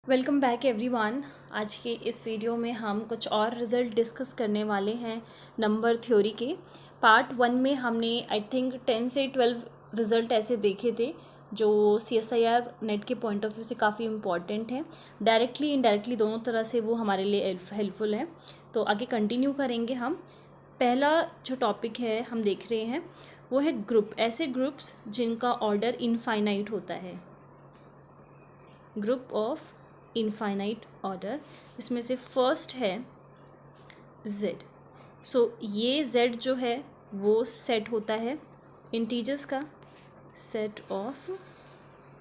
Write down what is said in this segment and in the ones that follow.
Welcome back everyone. आज के इस वीडियो में हम कुछ और रिज़ल्ट डिस्कस करने वाले हैं नंबर थ्योरी के। पार्ट 1 में हमने आई थिंक 10 से 12 रिज़ल्ट ऐसे देखे थे जो CSIR नेट के पॉइंट ऑफ व्यू से काफ़ी इम्पॉर्टेंट हैं। डायरेक्टली इनडायरेक्टली दोनों तरह से वो हमारे लिए हेल्पफुल हैं। तो आगे कंटिन्यू करेंगे हम। पहला जो टॉपिक है हम देख रहे हैं वो है ग्रुप, ऐसे ग्रुप्स जिनका ऑर्डर इनफाइनाइट होता है। ग्रुप ऑफ इनफाइनाइट ऑर्डर, इसमें से फर्स्ट है z। सो ये z जो है वो सेट होता है इंटीजर्स का, सेट ऑफ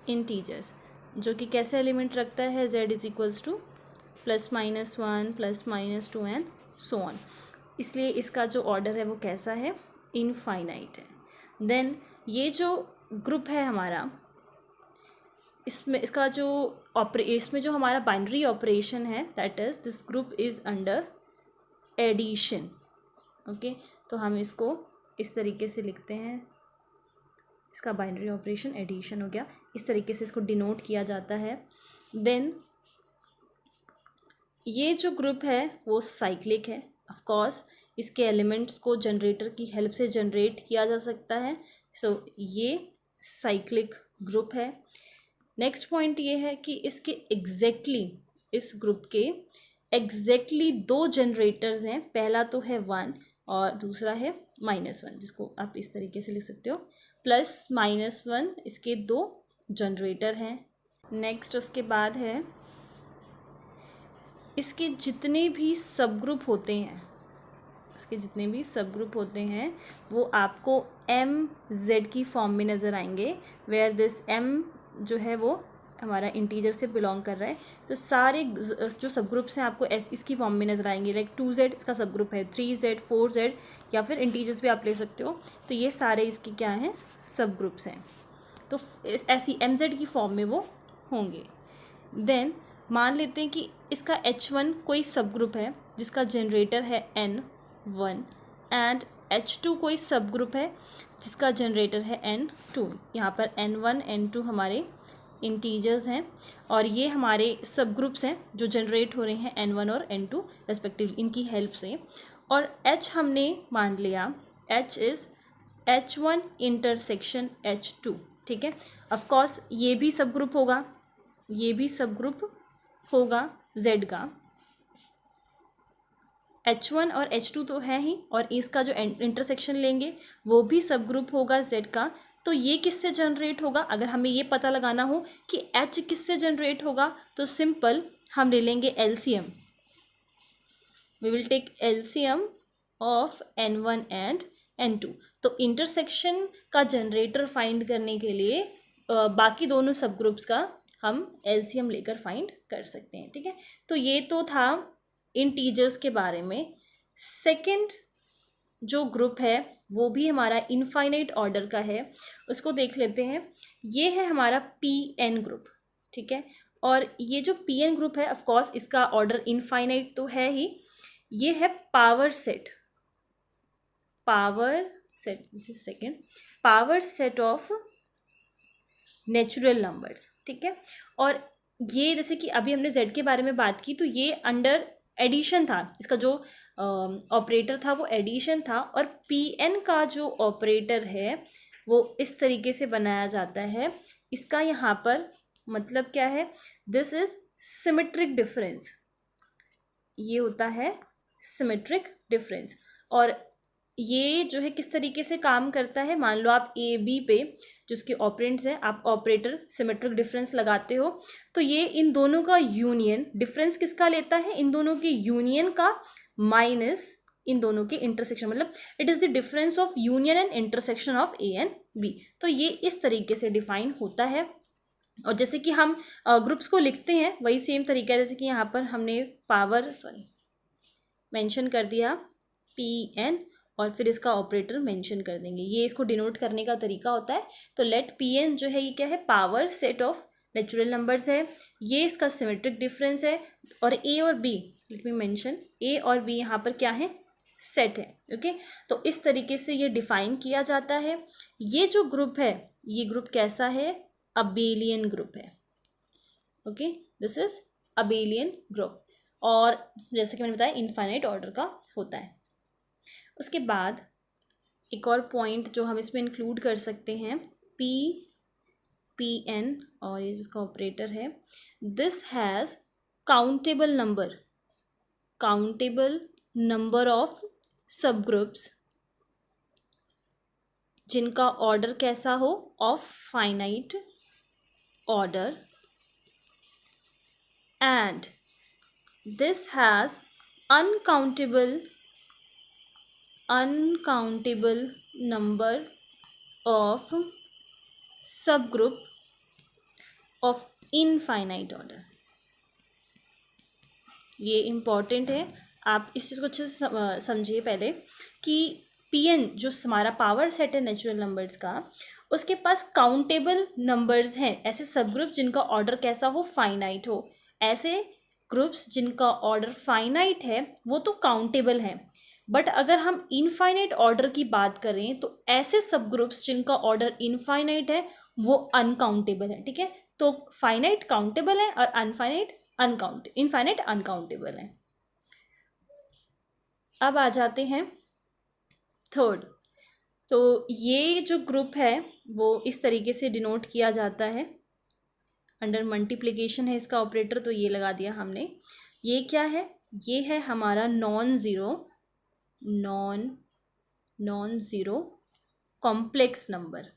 इंटीजर्स, जो कि कैसे एलिमेंट रखता है z is equals to +-1 +-2 and so on. इसलिए इसका जो ऑर्डर है वो कैसा है, इनफाइनाइट है। देन ये जो ग्रुप है हमारा, इसमें जो हमारा बाइनरी ऑपरेशन है that is this group is under addition. Okay, तो हम इसको इस तरीके से लिखते हैं, इसका बाइनरी ऑपरेशन एडिशन हो गया, इस तरीके से इसको डिनोट किया जाता है। देन ये जो ग्रुप है वो साइक्लिक है। ऑफ कोर्स इसके एलिमेंट्स को जनरेटर की हेल्प से जनरेट किया जा सकता है। सो ये साइक्लिक ग्रुप है। नेक्स्ट पॉइंट ये है कि इसके इस ग्रुप के एग्जैक्टली 2 जनरेटर्स हैं। पहला तो है 1 और दूसरा है -1, जिसको आप इस तरीके से लिख सकते हो, +-1 इसके 2 जनरेटर हैं। नेक्स्ट उसके बाद है इसके जितने भी सब ग्रुप होते हैं वो आपको MZ की फॉर्म में नज़र आएंगे, वेयर दिस M जो है वो हमारा इंटीजर से बिलोंग कर रहा है। तो सारे जो सब ग्रुप्स हैं आपको इसकी फॉर्म में नज़र आएंगे। लाइक 2Z इसका सब ग्रुप है, 3Z 4Z, या फिर इंटीजर्स भी आप ले सकते हो। तो ये सारे इसके क्या हैं, सब ग्रुप्स हैं। तो ऐसी MZ की फॉर्म में वो होंगे। देन मान लेते हैं कि इसका H1 कोई सब ग्रुप है जिसका जनरेटर है N1 एंड H2 कोई सब ग्रुप है जिसका जनरेटर है N2। यहाँ पर N1 N2 हमारे इंटीजर्स हैं और ये हमारे सब ग्रुप्स हैं जो जनरेट हो रहे हैं N1 और N2 रेस्पेक्टिवली, इनकी हेल्प से। और H हमने मान लिया H is H1 intersection H2, ठीक है। ऑफ कोर्स ये भी सब ग्रुप होगा Z का। H1 और H2 तो है ही, और इसका जो इंटरसेक्शन लेंगे वो भी सब ग्रुप होगा Z का। तो ये किससे जनरेट होगा, अगर हमें ये पता लगाना हो कि H किससे जनरेट होगा तो सिंपल हम ले लेंगे LCM। We will take LCM of N1 and N2। तो इंटरसेक्शन का जनरेटर फाइंड करने के लिए बाकी दोनों सब ग्रुप्स का हम LCM लेकर फाइंड कर सकते हैं, ठीक है। तो ये तो था इंटीजर्स के बारे में। सेकंड जो ग्रुप है वो भी हमारा इनफाइनाइट ऑर्डर का है, उसको देख लेते हैं। ये है हमारा PN ग्रुप, ठीक है। और ये जो PN ग्रुप है, ऑफ कोर्स इसका ऑर्डर इनफाइनाइट तो है ही। ये है power set of natural numbers, ठीक है। और ये जैसे कि अभी हमने Z के बारे में बात की, तो ये अंडर एडिशन था, इसका जो ऑपरेटर था वो एडिशन था। और PN का जो ऑपरेटर है वो इस तरीके से बनाया जाता है। इसका यहाँ पर मतलब क्या है, दिस इज सिमेट्रिक डिफरेंस, ये होता है सिमेट्रिक डिफरेंस। और ये जो है किस तरीके से काम करता है, मान लो आप AB पे जो उसके ऑपरेंड्स हैं, आप ऑपरेटर सिमेट्रिक डिफरेंस लगाते हो, तो ये इन दोनों का यूनियन, डिफरेंस किसका लेता है, इन दोनों के यूनियन का माइनस इन दोनों के इंटरसेक्शन, मतलब it is the difference of union and intersection of A and B। तो ये इस तरीके से डिफाइन होता है। और जैसे कि हम ग्रुप्स को लिखते हैं वही सेम तरीका है, जैसे कि यहाँ पर हमने मेंशन कर दिया PN और फिर इसका ऑपरेटर मेंशन कर देंगे, ये इसको डिनोट करने का तरीका होता है। तो लेट PN जो है ये क्या है, power set of natural numbers है, ये इसका सिमेट्रिक डिफरेंस है। और A और B, let me mention, A और B यहाँ पर क्या है, सेट है, ओके। तो इस तरीके से ये डिफाइन किया जाता है। ये जो ग्रुप है, ये ग्रुप कैसा है, अबेलियन ग्रुप है, okay. This is abelian group, और जैसे कि मैंने बताया इनफाइनाइट ऑर्डर का होता है। उसके बाद एक और पॉइंट जो हम इसमें इंक्लूड कर सकते हैं, Pn, और ये जिसका ऑपरेटर है, this has countable number of सब ग्रुप्स जिनका ऑर्डर कैसा हो, of finite order, and this has uncountable number of सब ग्रुप ऑफ इनफाइनाइट ऑर्डर। ये इम्पॉर्टेंट है, आप इस चीज़ को अच्छे से समझिए पहले कि Pn जो हमारा पावर सेट है नेचुरल नंबर्स का, उसके पास काउंटेबल नंबर्स हैं, ऐसे सब ग्रुप जिनका ऑर्डर कैसा हो, फाइनाइट हो। ऐसे ग्रुप्स जिनका ऑर्डर फाइनाइट है वो तो काउंटेबल हैं, बट अगर हम इनफाइनाइट ऑर्डर की बात करें तो ऐसे सब ग्रुप्स जिनका ऑर्डर इनफाइनाइट है वो अनकाउंटेबल है। ठीक है, तो फाइनाइट काउंटेबल है और इनफाइनाइट अनकाउंटेबल है। अब आ जाते हैं थर्ड। तो ये जो ग्रुप है वो इस तरीके से डिनोट किया जाता है, अंडर मल्टीप्लिकेशन है इसका ऑपरेटर, तो ये लगा दिया हमने। ये क्या है, ये है हमारा नॉन ज़ीरो कॉम्प्लेक्स नंबर।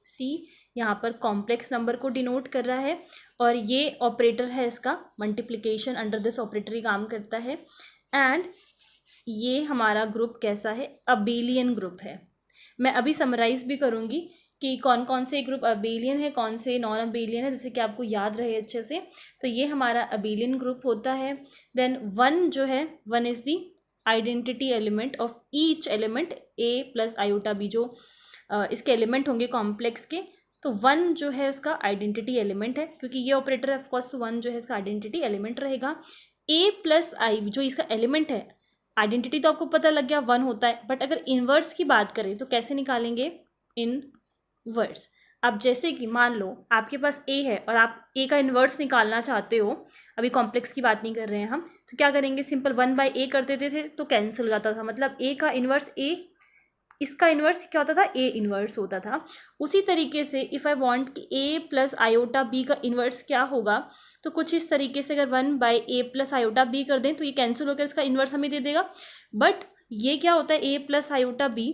सी, यहाँ पर कॉम्प्लेक्स नंबर को डिनोट कर रहा है, और ये ऑपरेटर है इसका मल्टीप्लिकेशन, अंडर दिस ऑपरेटर ही काम करता है। एंड ये हमारा ग्रुप कैसा है, अबेलियन ग्रुप है। मैं अभी समराइज भी करूँगी कि कौन कौन से ग्रुप अबेलियन है, कौन से नॉन अबेलियन है, जैसे कि आपको याद रहे अच्छे से। तो ये हमारा अबेलियन ग्रुप होता है। देन 1 जो है, 1 is the identity element of each element a plus iota b, जो इसके एलिमेंट होंगे कॉम्प्लेक्स के, तो 1 जो है उसका आइडेंटिटी एलिमेंट है, क्योंकि ये ऑपरेटर है ऑफकोर्स, तो 1 जो है इसका आइडेंटिटी एलिमेंट रहेगा। a प्लस i जो इसका एलिमेंट है, आइडेंटिटी तो आपको पता लग गया 1 होता है, बट अगर इन्वर्स की बात करें तो कैसे निकालेंगे, इनवर्स। अब जैसे कि मान लो आपके पास a है और आप a का इन्वर्स निकालना चाहते हो, अभी कॉम्प्लेक्स की बात नहीं कर रहे हैं हम, तो क्या करेंगे, सिंपल 1/a कर देते थे तो कैंसिल हो जाता था, मतलब a का इन्वर्स a, इसका इन्वर्स क्या होता था, a इन्वर्स होता था। उसी तरीके से इफ़ आई वांट कि a प्लस आयोटा b का इन्वर्स क्या होगा, तो कुछ इस तरीके से अगर 1/a प्लस आयोटा b कर दें तो ये कैंसिल होकर इसका इन्वर्स हमें दे देगा। बट ये क्या होता है, a प्लस आयोटा b,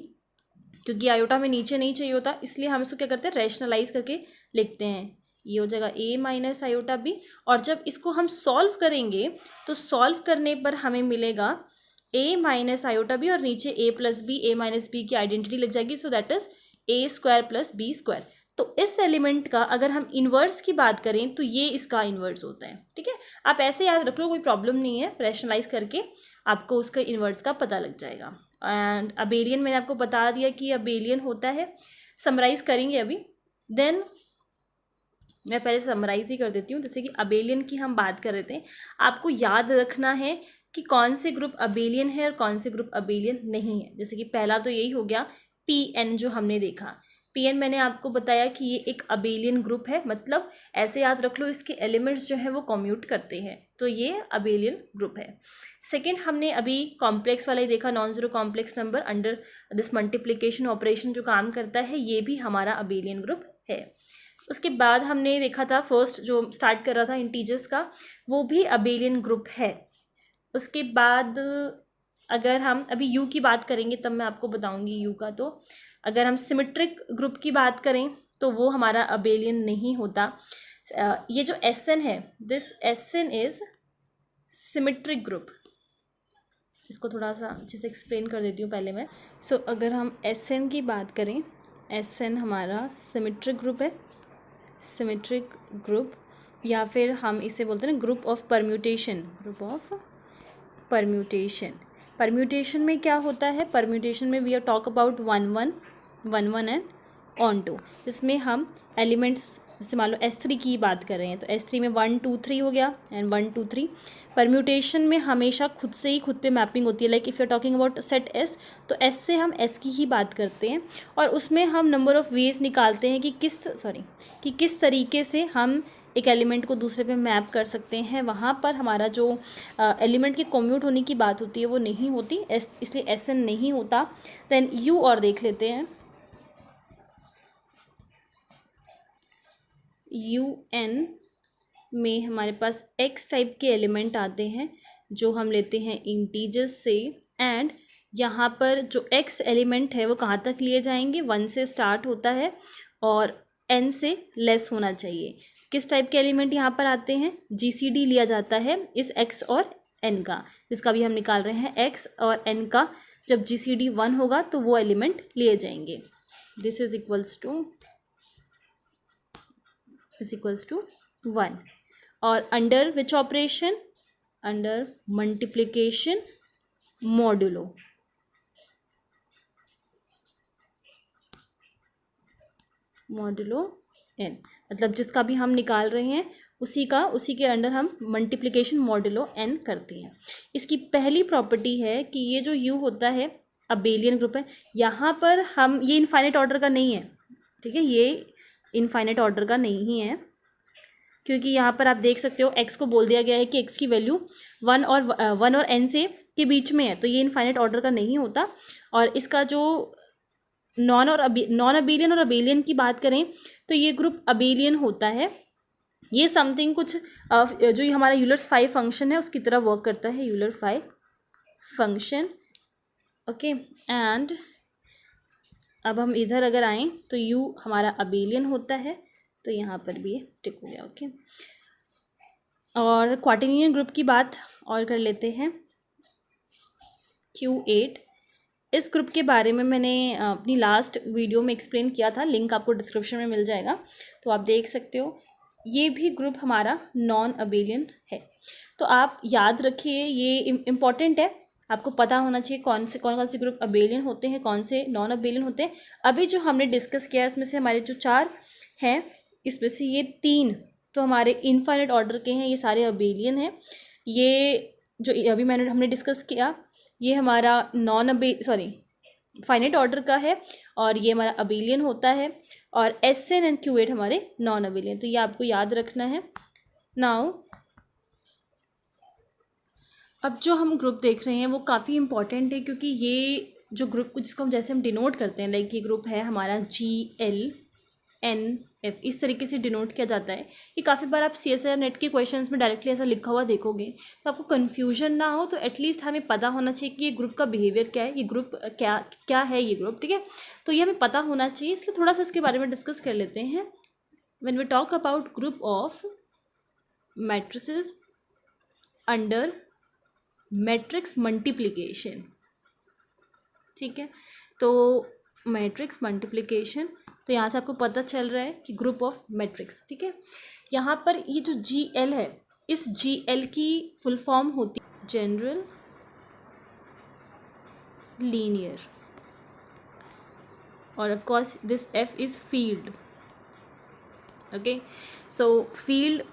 क्योंकि आयोटा में नीचे नहीं चाहिए होता, इसलिए हम इसको क्या करते हैं, रैशनलाइज करके लिखते हैं। ये हो जाएगा a माइनस आयोटा b, और जब इसको हम सॉल्व करेंगे तो सॉल्व करने पर हमें मिलेगा a माइनस आयोटा b, और नीचे a plus b, a minus b की आइडेंटिटी लग जाएगी, so that is a square plus b square. तो इस एलिमेंट का अगर हम इन्वर्स की बात करें तो ये इसका इन्वर्स होता है। ठीक है, आप ऐसे याद रख लो, कोई प्रॉब्लम नहीं है, रैशनलाइज करके आपको उसका इन्वर्स का पता लग जाएगा। एंड अबेलियन मैंने आपको बता दिया कि अबेलियन होता है, समराइज करेंगे अभी। देन मैं पहले समराइज ही कर देती हूँ। जैसे कि अबेलियन की हम बात कर रहे थे, आपको याद रखना है कि कौन से ग्रुप अबेलियन है और कौन से ग्रुप अबेलियन नहीं है। जैसे कि पहला तो यही हो गया Pn जो हमने देखा, Pn मैंने आपको बताया कि ये एक अबेलियन ग्रुप है, मतलब ऐसे याद रख लो इसके एलिमेंट्स जो है वो कम्यूट करते हैं, तो ये अबेलियन ग्रुप है। सेकेंड हमने अभी कॉम्प्लेक्स वाला ही देखा, non zero complex number under this multiplication operation जो काम करता है, ये भी हमारा अबेलियन ग्रुप है। उसके बाद हमने देखा था फर्स्ट जो स्टार्ट कर रहा था इंटीजर्स का, वो भी अबेलियन ग्रुप है। उसके बाद अगर हम अभी यू की बात करेंगे तब मैं आपको बताऊंगी यू का। तो अगर हम सिमेट्रिक ग्रुप की बात करें तो वो हमारा अबेलियन नहीं होता। ये जो Sn है, this Sn is symmetric group. इसको थोड़ा सा अच्छे से एक्सप्लेन कर देती हूँ पहले मैं। अगर हम Sn की बात करें, Sn हमारा सिमेट्रिक ग्रुप है, सिमेट्रिक ग्रुप, या फिर हम इसे बोलते हैं ना group of permutation, group of permutation. Permutation में क्या होता है, परम्यूटेशन में we are talk about 1 1 and onto, जिसमें हम एलिमेंट्स जैसे मान लो S3 की बात कर रहे हैं तो S3 में 1 2 3 हो गया एंड 1 2 3। परम्यूटेशन में हमेशा खुद से ही खुद पे मैपिंग होती है, like if you are talking about set S, तो S से हम S की ही बात करते हैं, और उसमें हम नंबर ऑफ़ वेज निकालते हैं कि किस तरीके से हम एक एलिमेंट को दूसरे पे मैप कर सकते हैं, वहाँ पर हमारा जो एलिमेंट के कम्यूट होने की बात होती है वो नहीं होती, इसलिए एस एन नहीं होता। देन यू और देख लेते हैं, यू एन में हमारे पास एक्स टाइप के एलिमेंट आते हैं जो हम लेते हैं इंटीजर्स से, एंड यहाँ पर जो एक्स एलिमेंट है वो कहाँ तक लिए जाएंगे, 1 से स्टार्ट होता है और n से लेस होना चाहिए। किस टाइप के एलिमेंट यहाँ पर आते हैं, GCD लिया जाता है इस x और n का, जिसका भी हम निकाल रहे हैं x और n का। जब GCD 1 होगा तो वो एलिमेंट लिए जाएंगे। This is equals to 1। और under which operation, under multiplication modulo, n, मतलब जिसका भी हम निकाल रहे हैं उसी के अंडर हम मल्टीप्लिकेशन मॉड्यूलो n करते हैं। इसकी पहली प्रॉपर्टी है कि ये जो u होता है अबेलियन ग्रुप है, यहाँ पर हम ये इनफाइनाइट ऑर्डर का नहीं है, ठीक है, ये इनफाइनाइट ऑर्डर का नहीं है, क्योंकि यहाँ पर आप देख सकते हो x को बोल दिया गया है कि x की वैल्यू 1 और n से के बीच में है, तो ये इनफाइनाइट ऑर्डर का नहीं होता। और इसका जो नॉन अबेलियन और अबेलियन की बात करें तो ये ग्रुप अबेलियन होता है। ये समथिंग कुछ जो ये हमारा यूलर्स 5 फंक्शन है उसकी तरह वर्क करता है, यूलर 5 फंक्शन। ओके, एंड अब हम इधर अगर आएँ तो u हमारा अबेलियन होता है, तो यहाँ पर भी टिक हो गया। ओके, और क्वार्टिलियन ग्रुप की बात और कर लेते हैं, Q8। इस ग्रुप के बारे में मैंने अपनी लास्ट वीडियो में एक्सप्लेन किया था, लिंक आपको डिस्क्रिप्शन में मिल जाएगा, तो आप देख सकते हो। ये भी ग्रुप हमारा नॉन अबेलियन है। तो आप याद रखिए, ये इम्पॉर्टेंट है, आपको पता होना चाहिए कौन कौन से ग्रुप अबेलियन होते हैं, कौन से नॉन अबेलियन होते हैं। अभी जो हमने डिस्कस किया इसमें से हमारे जो 4 हैं, इसमें से ये 3 तो हमारे इनफाइनाइट ऑर्डर के हैं, ये सारे अबेलियन हैं। ये जो अभी हमने डिस्कस किया ये हमारा फाइनाइट ऑर्डर का है और ये हमारा अबेलियन होता है, और Sn एंड Q8 हमारे नॉन अबेलियन, तो ये आपको याद रखना है। नाउ अब जो हम ग्रुप देख रहे हैं वो काफ़ी इंपॉर्टेंट है, क्योंकि ये जो ग्रुप जिसको हम जैसे हम डिनोट करते हैं, लाइक ये ग्रुप है हमारा GLNF, इस तरीके से डिनोट किया जाता है। ये काफ़ी बार आप CSIR नेट के क्वेश्चंस में डायरेक्टली ऐसा लिखा हुआ देखोगे, तो आपको कन्फ्यूजन ना हो तो एटलीस्ट हमें पता होना चाहिए कि ये ग्रुप का बिहेवियर क्या है, ये ग्रुप क्या है ये ग्रुप, ठीक है, तो ये हमें पता होना चाहिए। इसलिए थोड़ा सा इसके बारे में डिस्कस कर लेते हैं। When we talk about group of matrices under matrix multiplication, ठीक है, तो मैट्रिक्स मल्टीप्लिकेशन, तो यहाँ से आपको पता चल रहा है कि ग्रुप ऑफ मैट्रिक्स, ठीक है। यहाँ पर ये जो GL है, इस GL की फुल फॉर्म होती है जनरल लीनियर, और of course this F is field. Okay, so field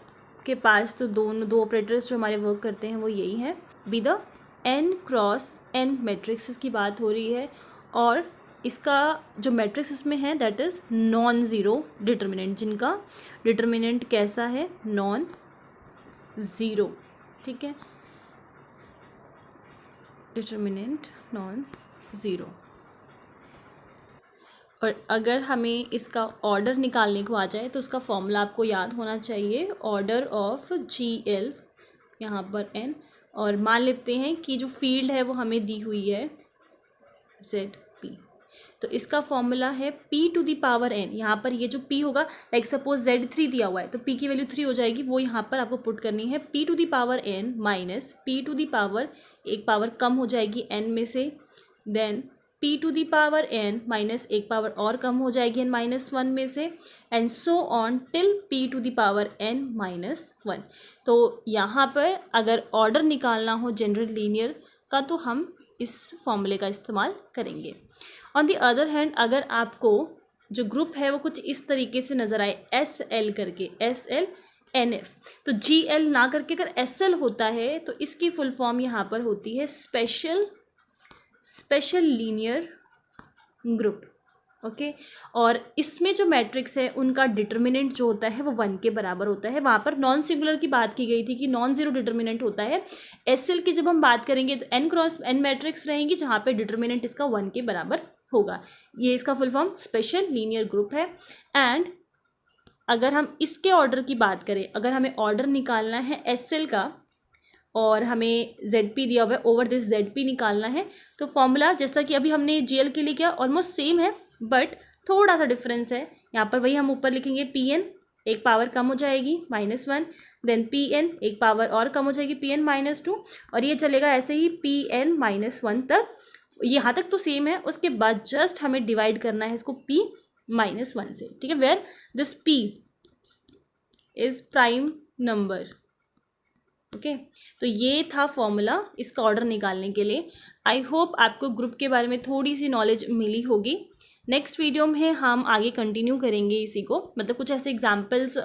के पास तो दो ऑपरेटर्स जो हमारे वर्क करते हैं वो यही है। Be the n cross n matrix की बात हो रही है, और इसका जो मैट्रिक्स इसमें है that is non zero determinant, जिनका डिटर्मिनेंट कैसा है, नॉन ज़ीरो, ठीक है, डिटर्मिनेंट नॉन ज़ीरो। और अगर हमें इसका ऑर्डर निकालने को आ जाए तो उसका फॉर्मूला आपको याद होना चाहिए, ऑर्डर ऑफ GL, यहाँ पर n, और मान लेते हैं कि जो फील्ड है वो हमें दी हुई है ZP, तो इसका फॉर्मूला है P to the power n। यहाँ पर ये जो P होगा, लाइक सपोज Z3 दिया हुआ है तो P की वैल्यू 3 हो जाएगी, वो यहाँ पर आपको पुट करनी है P to the power n माइनस P टू द पावर, एक पावर कम हो जाएगी n में से, then P to the power n minus एक पावर और कम हो जाएगी n माइनस 1 में से, and so on till P to the power n minus 1। तो यहाँ पर अगर ऑर्डर निकालना हो जनरल लीनियर का तो हम इस फॉर्मूले का इस्तेमाल करेंगे। ऑन दी अदर हैंड, अगर आपको जो ग्रुप है वो कुछ इस तरीके से नज़र आए SL करके, SL NF, तो GL ना करके अगर SL होता है तो इसकी फुल फॉर्म यहाँ पर होती है स्पेशल लीनियर ग्रुप। ओके और इसमें जो मैट्रिक्स है उनका डिटर्मिनेंट जो होता है वो 1 के बराबर होता है। वहाँ पर नॉन सिंगुलर की बात की गई थी कि नॉन जीरो डिटर्मिनेंट होता है। एसएल की जब हम बात करेंगे तो n क्रॉस n मैट्रिक्स रहेंगी जहाँ पे डिटर्मिनेंट इसका 1 के बराबर होगा। ये इसका full form special linear group है। एंड अगर हम इसके ऑर्डर की बात करें, अगर हमें ऑर्डर निकालना है एसएल का और हमें ZP दिया हुआ है, ओवर दिस ZP निकालना है, तो फॉर्मूला जैसा कि अभी हमने GL के लिए किया ऑलमोस्ट सेम है, बट थोड़ा सा डिफरेंस है। यहाँ पर वही हम ऊपर लिखेंगे PN, एक पावर कम हो जाएगी -1, देन PN एक पावर और कम हो जाएगी PN -2, और ये चलेगा ऐसे ही PN -1 तक। यहाँ तक तो सेम है, उसके बाद जस्ट हमें डिवाइड करना है इसको P -1 से, ठीक है, where this P is prime number. Okay तो ये था फॉर्मूला इसका ऑर्डर निकालने के लिए। आई होप आपको ग्रुप के बारे में थोड़ी सी नॉलेज मिली होगी। नेक्स्ट वीडियो में हम आगे कंटिन्यू करेंगे इसी को, मतलब कुछ ऐसे एग्जांपल्स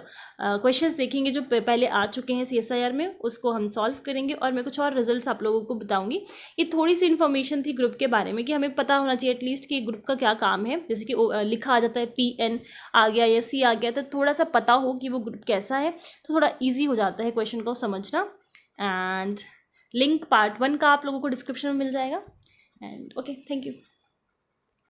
क्वेश्चंस देखेंगे जो पहले आ चुके हैं CSIR में, उसको हम सॉल्व करेंगे और मैं कुछ और रिजल्ट्स आप लोगों को बताऊंगी। ये थोड़ी सी इन्फॉर्मेशन थी ग्रुप के बारे में कि हमें पता होना चाहिए एटलीस्ट कि ग्रुप का क्या काम है। जैसे कि लिखा आ जाता है PN आ गया या C आ गया, तो थोड़ा सा पता हो कि वो ग्रुप कैसा है तो थोड़ा ईजी हो जाता है क्वेश्चन को समझना। एंड लिंक पार्ट 1 का आप लोगों को डिस्क्रिप्शन में मिल जाएगा। And okay, thank you.